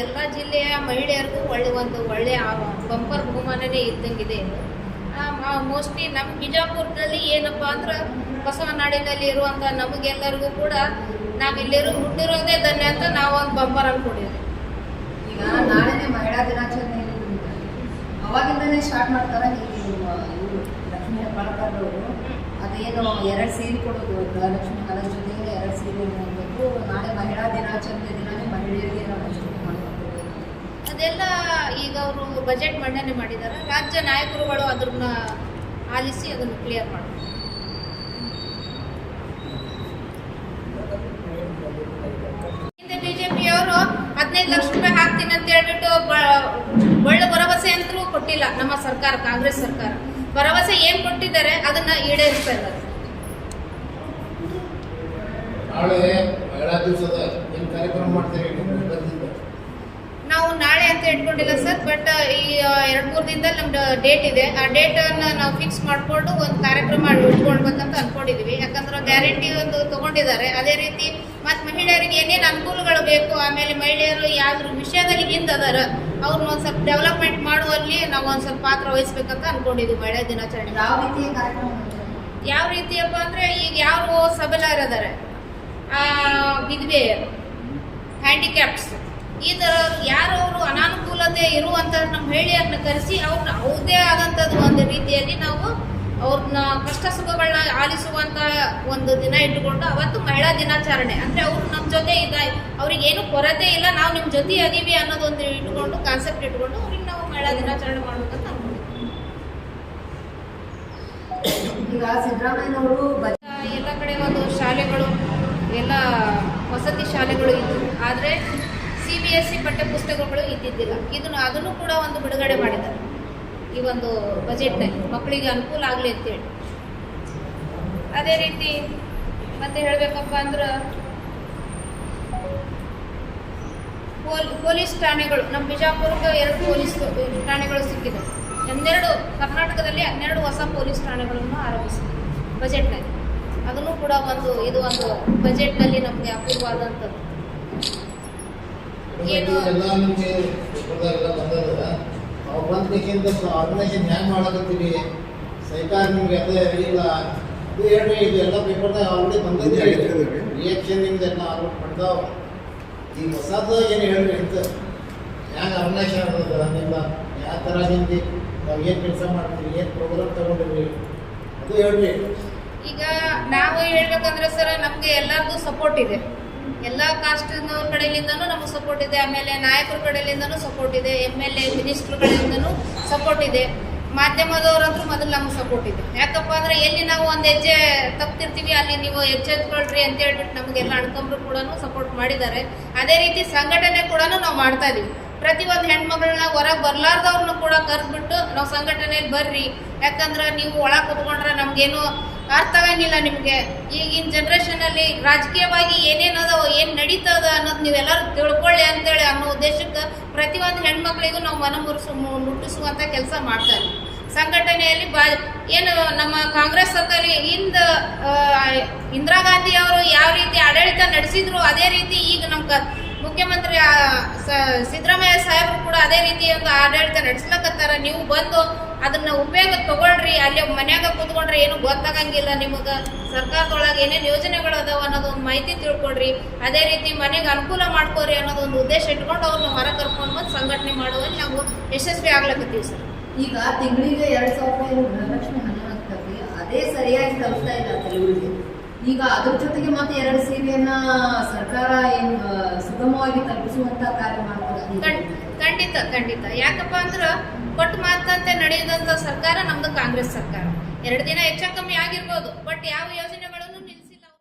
ಎಲ್ಲ ಜಿಲ್ಲೆಯ ಮಹಿಳೆಯರಿಗೂ ಒಳ್ಳೆಯ ಬಂಪರ್ ಬಹುಮಾನನೇ ಇದ್ದಂಗಿದೆ. ಮೋಸ್ಟ್ಲಿ ನಮ್ಮ ಬಿಜಾಪುರದಲ್ಲಿ ಏನಪ್ಪ ಅಂದ್ರೆ ಬಸವನಾಡಿನಲ್ಲಿ ಇರುವಂಥ ನಮಗೆಲ್ಲರಿಗೂ ಕೂಡ ನಾವಿಲ್ಲರೂ ಹುಟ್ಟಿರೋದೇ ಧನ್ಯ ಅಂತ ನಾವು ಒಂದು ಬಂಪರ್ ಅನ್ಕೊಂಡಿದ್ವಿ. ಈಗ ನಾಳೆನೇ ಮಹಿಳಾ ದಿನಾಚರಣೆ ಅವಾಗಿಂದನೇ ಸ್ಟಾರ್ಟ್ ಮಾಡ್ತಾರೆ. ಲಕ್ಷ್ಮೀ ಹೆಬ್ಬಾಳ್ಕರ್ ಅವರು ಅದೇನು 2 ಸೀರೆ ಕೊಡೋದು, ಗೃಹಲಕ್ಷ್ಮಿ ಕಲರ್ ಜೊತೆಗೆ 2 ಸೀರೆ ಮಾಡಬೇಕು. ನಾಳೆ ಮಹಿಳಾ ದಿನಾಚರಣೆ ದಿನವೇ ಮಹಿಳೆಯರಿಗೆ ನಾವು ಮಾಡಬೇಕು. ಅದೆಲ್ಲ ಈಗ ಅವರು ಬಜೆಟ್ ಮಂಡನೆ ಮಾಡಿದ್ದಾರೆ. ರಾಜ್ಯ ನಾಯಕರುಗಳು ಅದನ್ನ ಆಲಿಸಿ ಅದನ್ನು ಕ್ಲಿಯರ್ ಮಾಡಬೇಕು. ಹಿಂದೆ ಬಿಜೆಪಿಯವರು 15 ಲಕ್ಷ ರೂಪಾಯಿ ಹಾಕ್ತೀನಿ ಅಂತ ಹೇಳ್ಬಿಟ್ಟು ಒಳ್ಳೆ ಭರವಸೆ ಅಂತೂ ಕೊಟ್ಟಿಲ್ಲ. ನಮ್ಮ ಸರ್ಕಾರ, ಕಾಂಗ್ರೆಸ್ ಸರ್ಕಾರ ಭರವಸೆ ಏನ್ ಕೊಟ್ಟಿದ್ದಾರೆ ಅದನ್ನ ಈಡೇರಿಸ್ತಾ ಇದ್ದಾರೆ. ನಾಳೆ ಮಹಿಳಾ ದಿವಸದ ಏನು ಕಾರ್ಯಕ್ರಮ ಮಾಡ್ತೀರಿ? ನಾವು ನಾಳೆ ಅಂತ ಇಟ್ಕೊಂಡಿಲ್ಲ ಸರ್, ಬಟ್ ಈ 2-3 ದಿನದಲ್ಲಿ ನಮ್ದು ಡೇಟ್ ಇದೆ. ಆ ಡೇಟ್ ಅನ್ನ ನಾವು ಫಿಕ್ಸ್ ಮಾಡ್ಕೊಂಡು ಒಂದು ಕಾರ್ಯಕ್ರಮ ಇಟ್ಕೊಳ್ಬೇಕಂತ ಅನ್ಕೊಂಡಿದೀವಿ. ಯಾಕಂದ್ರೆ ಗ್ಯಾರಂಟಿ ಒಂದು ತಗೊಂಡಿದ್ದಾರೆ. ಅದೇ ರೀತಿ ಮತ್ತು ಮಹಿಳೆಯರಿಗೆ ಏನೇನು ಅನುಕೂಲಗಳು ಬೇಕು, ಆಮೇಲೆ ಮಹಿಳೆಯರು ಯಾವ ವಿಷಯದಲ್ಲಿ ಹಿಂದದಾರ ಅವ್ರನ್ನ ಒಂದು ಸ್ವಲ್ಪ ಡೆವಲಪ್ಮೆಂಟ್ ಮಾಡುವಲ್ಲಿ ನಾವು ಒಂದು ಸ್ವಲ್ಪ ಪಾತ್ರ ವಹಿಸ್ಬೇಕಂತ ಅನ್ಕೊಂಡಿದ್ವಿ. ಮಹಿಳಾ ದಿನಾಚರಣೆ ಯಾವ ರೀತಿಯ ಕಾರ್ಯಕ್ರಮ? ಯಾವ ರೀತಿಯಪ್ಪ ಅಂದ್ರೆ ಈಗ ಯಾರು ಸಬಲರಿದ್ದಾರೆ, ವಿಧವೆಯರು, ಹ್ಯಾಂಡಿಕ್ಯಾಪ್ಸ್, ಈ ಥರ ಯಾರವರು ಅನಾನುಕೂಲತೆ ಇರುವಂಥ ನಮ್ಮ ಮಹಿಳೆಯರನ್ನ ಕರೆಸಿ ಅವ್ರನ್ನ ಅವ್ರದೇ ಆದಂಥದ್ದು ಒಂದು ರೀತಿಯಲ್ಲಿ ನಾವು ಅವ್ರನ್ನ ಕಷ್ಟ ಸುಖಗಳನ್ನ ಆಲಿಸುವಂಥ ಒಂದು ದಿನ ಇಟ್ಟುಕೊಂಡು ಅವತ್ತು ಮಹಿಳಾ ದಿನಾಚರಣೆ ಅಂದರೆ ಅವರು ನಮ್ಮ ಜೊತೆ ಅವ್ರಿಗೆ ಏನು ಕೊರತೆ ಇಲ್ಲ, ನಾವು ನಿಮ್ಮ ಜೊತೆ ಅದೀವಿ ಅನ್ನೋದೊಂದು ಇಟ್ಕೊಂಡು ಕಾನ್ಸೆಪ್ಟ್ ಇಟ್ಕೊಂಡು ಅವ್ರಿಗೆ ನಾವು ಮಹಿಳಾ ದಿನಾಚರಣೆ ಮಾಡ್ಬೇಕಂತ ಅನ್ಕೊಂಡಿದ್ದೀವಿ. ಈಗ ಸಿದ್ದರಾಮಯ್ಯನವರು ಎಲ್ಲ ಕಡೆ ಒಂದು ಶಾಲೆಗಳು ಎಲ್ಲ ವಸತಿ ಶಾಲೆಗಳು ಇದ್ದವು, ಆದರೆ CBSE ಪಠ್ಯಪುಸ್ತಕಗಳು ಇದ್ದಿದ್ದಿಲ್ಲ. ಅದನ್ನು ಕೂಡ ಒಂದು ಬಿಡುಗಡೆ ಮಾಡಿದ್ದಾರೆ ಈ ಒಂದು ಬಜೆಟ್ನಲ್ಲಿ, ಮಕ್ಕಳಿಗೆ ಅನುಕೂಲ ಆಗಲಿ ಅಂತೇಳಿ. ಅದೇ ರೀತಿ ಮತ್ತೆ ಹೇಳಬೇಕಪ್ಪ ಅಂದ್ರೆ ಪೊಲೀಸ್ ಠಾಣೆಗಳು, ನಮ್ಮ ಬಿಜಾಪುರಕ್ಕೆ 2 ಪೊಲೀಸ್ ಠಾಣೆಗಳು ಸಿಕ್ಕಿದೆ. 12 ಕರ್ನಾಟಕದಲ್ಲಿ 12 ಹೊಸ ಪೊಲೀಸ್ ಠಾಣೆಗಳನ್ನು ಆರಂಭಿಸಿದೆ ಬಜೆಟ್ನಲ್ಲಿ. ಅದನ್ನು ಕೂಡ ಇದು ಒಂದು ಬಜೆಟ್ನಲ್ಲಿ ನಮಗೆ ಅಪೂರ್ವವಾದಂಥದ್ದು. ಏನು ಎಲ್ಲ ನಿಮಗೆ ಬಂದದ ನಾವು ಬಂದಕ್ಕಿಂತ ಆರ್ಗನೈಸೇಷನ್ ಹ್ಯಾಂಗ್ ಮಾಡಕತ್ತೀವಿ, ಸರ್ಕಾರ ನಿಮ್ಗೆ ಅದೇ ಇಲ್ಲ ಅದು ಹೇಳ್ರಿ. ಇದು ಎಲ್ಲ ಪೇಪರ್ದಾಗ ಆಲ್ರೆಡಿ ಬಂದದ್ರಿ, ರಿಯಾಕ್ಷನ್ ನಿಮ್ದು ಎಲ್ಲ ಆಲ್ರೆಡಿ ಮಾಡ್ತಾವ. ಈಗ ಹೊಸದು ಏನು ಹೇಳ್ರಿ ಅಂತ ಹ್ಯಾಂಗೆ ಆರ್ಗನೈಸೇಷನ್ ಆಗ್ತದ ನಿಮ್ದ, ಯಾವ ಥರ ನಿಮ್ದು ನಾವು ಏನು ಕೆಲಸ ಮಾಡ್ತೀವಿ, ಏನು ಪ್ರೋಗ್ರಾಮ್ ತಗೊಂಡಿರಿ ಅದು ಹೇಳ್ರಿ. ಈಗ ನಾವು ಹೇಳ್ಬೇಕಂದ್ರೆ ಸರ್, ನಮಗೆ ಎಲ್ಲರಿಗೂ ಸಪೋರ್ಟ್ ಇದೆ. ಎಲ್ಲ ಕಾಸ್ಟ್ನವ್ರ ಕಡೆಯಿಂದನೂ ನಮಗೆ ಸಪೋರ್ಟ್ ಇದೆ, ಆಮೇಲೆ ನಾಯಕರ ಕಡೆಯಿಂದನೂ ಸಪೋರ್ಟ್ ಇದೆ, MLA ಮಿನಿಸ್ಟ್ರುಗಳಿಂದನೂ ಸಪೋರ್ಟ್ ಇದೆ, ಮಾಧ್ಯಮದವರಂದ್ರೂ ಮೊದಲು ನಮಗೆ ಸಪೋರ್ಟ್ ಇದೆ. ಯಾಕಪ್ಪ ಅಂದರೆ ಎಲ್ಲಿ ನಾವು ಒಂದು ಹೆಜ್ಜೆ ತಪ್ಪಿರ್ತೀವಿ ಅಲ್ಲಿ ನೀವು ಎಚ್ಚೆತ್ಕೊಳ್ರಿ ಅಂತ ಹೇಳ್ಬಿಟ್ಟು ನಮಗೆಲ್ಲ ಅಣ್ಕಂಬ್ರು ಕೂಡ ಸಪೋರ್ಟ್ ಮಾಡಿದ್ದಾರೆ. ಅದೇ ರೀತಿ ಸಂಘಟನೆ ಕೂಡ ನಾವು ಮಾಡ್ತಾ ಇದೀವಿ. ಪ್ರತಿಯೊಂದು ಹೆಣ್ಮಗಳನ್ನ ಹೊರಗೆ ಬರ್ಲಾರ್ದವ್ರನ್ನ ಕೂಡ ಕರೆದ್ಬಿಟ್ಟು ನಾವು ಸಂಘಟನೆಯಲ್ಲಿ ಬರ್ರಿ, ಯಾಕಂದ್ರೆ ನೀವು ಒಳಗೆ ಕೂತ್ಕೊಂಡ್ರೆ ನಮಗೇನು ಅರ್ಥ ಆಗಂಗಿಲ್ಲ. ನಿಮಗೆ ಈಗಿನ ಜನ್ರೇಷನಲ್ಲಿ ರಾಜಕೀಯವಾಗಿ ಏನೇನದ ಏನು ನಡೀತದ ಅನ್ನೋದು ನೀವೆಲ್ಲರೂ ತಿಳ್ಕೊಳ್ಳಿ ಅಂತೇಳಿ ಅನ್ನೋ ಉದ್ದೇಶಕ್ಕೆ ಪ್ರತಿಯೊಂದು ಹೆಣ್ಮಕ್ಳಿಗೂ ನಾವು ಮುಟ್ಟಿಸುವಂಥ ಕೆಲಸ ಮಾಡ್ತಾ ಇದ್ದೀವಿ. ಸಂಘಟನೆಯಲ್ಲಿ ಏನು ನಮ್ಮ ಕಾಂಗ್ರೆಸ್ ಸರ್ಕಾರ ಇಂದಿರಾ ಗಾಂಧಿ ಅವರು ಯಾವ ರೀತಿ ಆಡಳಿತ ನಡೆಸಿದ್ರು ಅದೇ ರೀತಿ ಈಗ ನಮ್ಮ ಮುಖ್ಯಮಂತ್ರಿ ಸಿದ್ದರಾಮಯ್ಯ ಸಾಹೇಬರು ಕೂಡ ಅದೇ ರೀತಿ ಒಂದು ಆಡಳಿತ ನಡೆಸ್ಲಕತ್ತಾರ. ನೀವು ಬಂದು ಅದನ್ನ ಉಪಯೋಗ ತಗೊಳ್ರಿ. ಅಲ್ಲಿ ಮನ್ಯಾಗ ಕೂತ್ಕೊಂಡ್ರೆ ಏನು ಗೊತ್ತಾಗಂಗಿಲ್ಲ, ನಿಮಗೆ ಸರ್ಕಾರದೊಳಗೆ ಏನೇನು ಯೋಜನೆಗಳು ಅದಾವ ಅನ್ನೋದೊಂದು ಮಾಹಿತಿ ತಿಳ್ಕೊಡ್ರಿ. ಅದೇ ರೀತಿ ಮನೆಗೆ ಅನುಕೂಲ ಮಾಡ್ಕೋರಿ ಅನ್ನೋದೊಂದು ಉದ್ದೇಶ ಇಟ್ಕೊಂಡು ಅವ್ರನ್ನ ಹೊರ ಕರ್ಕೊಂಡು ಬಂದು ಸಂಘಟನೆ ಮಾಡುವಲ್ಲಿ ನಾವು ಯಶಸ್ವಿ ಆಗ್ಲಕತ್ತೀವಿ ಸರ್. ಈಗ ತಿಂಗಳಿಗೆ 2,000 ರೂಪಾಯಿ ಗೃಹಲಕ್ಷ್ಮಿ ಹಣ ಆಗ್ತದೆ, ಅದೇ ಸರಿಯಾಗಿ ತಲುಪ್ತಾ ಇಲ್ಲ ಕೆಲವರಿಗೆ. ಈಗ ಅದ್ರ ಜೊತೆಗೆ ಮತ್ತೆ 2 ಸೀರೆಯನ್ನ ಸರ್ಕಾರ ಏನು ಸುಗಮವಾಗಿ ತಲುಪಿಸುವಂತ ಕಾರ್ಯ ಮಾಡ್ತಾರೆ. ಖಂಡಿತ. ಯಾಕಪ್ಪ ಅಂದ್ರೆ ಕೊಟ್ಟು ಮಾತಂತೆ ನಡೆಯುವಂತ ಸರ್ಕಾರ ನಮ್ದು ಕಾಂಗ್ರೆಸ್ ಸರ್ಕಾರ. 2 ದಿನ ಹೆಚ್ಚು ಕಮ್ಮಿ ಆಗಿರ್ಬೋದು, ಬಟ್ ಯಾವ ಯೋಜನೆಗಳು